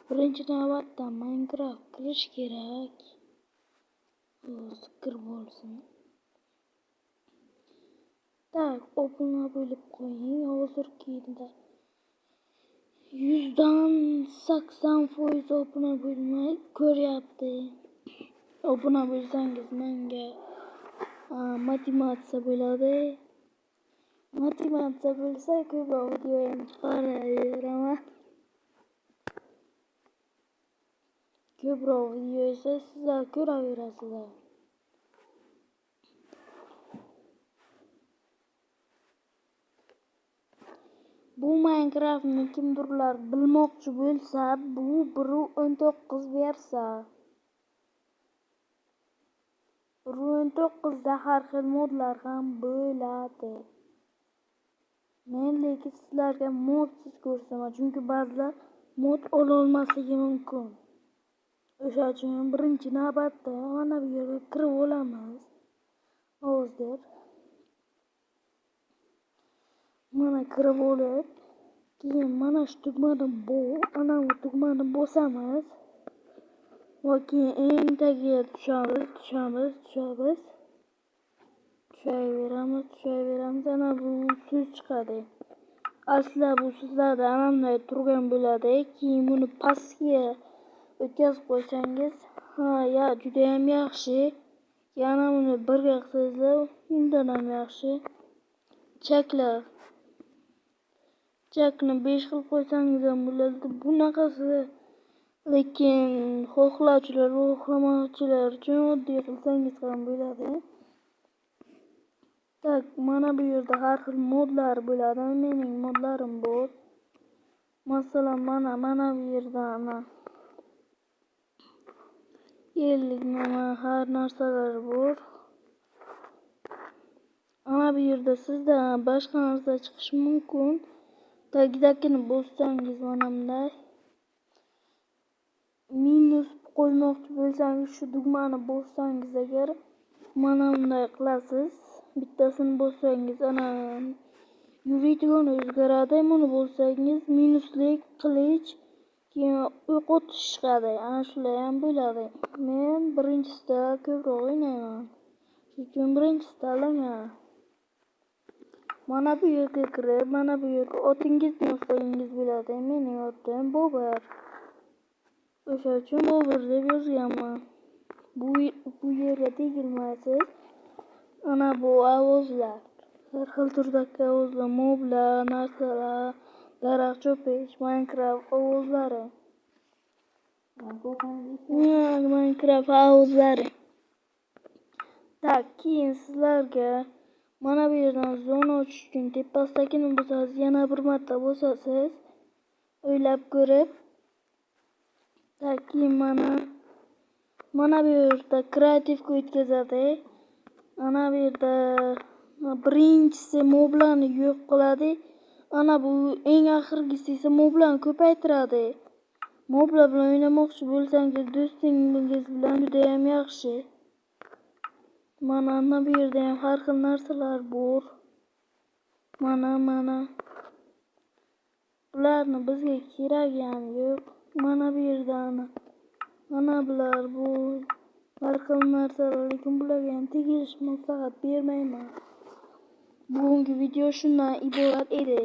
birinchi navbatda Minecraft kirish kerak. Fikr bo'lsin. Tak, open'a bo'lib qo'ying. Hozirgida 100dan 80% open'a bo'lmay ko'ryapti. Open'a bo'lsangiz menga motivatsiya bo'ladi. Motivatsiya bo'lsa ko'proq video ham chiqaraveraman. Ko'proq video esa sizlar ko'raverasizlar. Bu Minecraft'ni kimdirlar bilmoqchi bo'lsa, bu 1.19 versiya. 1.19da har xil modlar ham bo'ladi. Men lekin sizlarga modsiz ko'rsataman, chunki ba'zilar mod ololmasligi mumkin. O'sha uchun birinchi navbatda mana bu yerga kirib olamiz. Hozir mana kirib olib, keyin mana shu tugmani ana bu tugmani bosamiz. Va keyin eng tagiga tushaveramiz. Ana bu so'z chiqadi. Aslida bu sizlarda anamday turgan bo'ladi. Keyin buni pastga o'tkazib qo'ysangiz, juda ham yaxshi. Yana buni birga qilsangizlar, undan ham yaxshi. Chakni 5 xil qo'ysangiz ham bo'ladi. Bunaqasi lekin xohlovchilar va xohlamauvchilar uchun oddiy qilsangiz ham bo'ladi. Tak, mana bu yerda har xil modlar bo'ladi. Mening modlarim bor. Masalan, mana bu yerda har narsalar bor. Ana bu yerda sizda boshqa narsa chiqishi mumkin. Tagidagini bossangiz mana bunday. Minus qo'ymoqchi bo'lsangiz shu tugmani bossangiz agar mana bunday qilasiz. Bittasini bossangiz ana yuridigini o'zgaradi. Buni bossangiz minuslik qilich, keyin o'qotish chiqadi. Ana shular ham bo'ladi. Men birinchisida ko'proq o'ynayman. Chunki birinchisi tanlagan. Mana bu yerga kirib, mana bu yerga otingizni yozsangiz bo'ladi. Mening otim Bobur. O'sha uchun Bobur deb yozganman. Bu yerga tegilmaysiz. Ana bu ovozlar. Har xil turdagi ovozlar, moblar, narsalar, daraxt cho'pish, Minecraft ovozlari. Minecraft ovozlari. Tak, keyin sizlarga mana bu yerdan zona ochish uchun tepasidan bosasiz, yana bir marta bosasiz. O'ylab ko'rib. Tak, keyin mana bu yerda kreativga o'tkazadi. Ana bu yerda birinchisi moblarni yo'q qiladi. Ana bu eng oxirgisi esa moblarni ko'paytiradi. Moblar bilan o'ynamoqchi bo'lsangiz, do'stingiz bilan juda ham yaxshi. Mana bu yerda ham har xil narsalar bor. Mana. Bularni bizga keragi ham yo'q. Mana bu yerda mana bular bu har xil narsalar, lekin bularga ham tegilish maslahat bermayman. Bugungi video shundan iborat edi.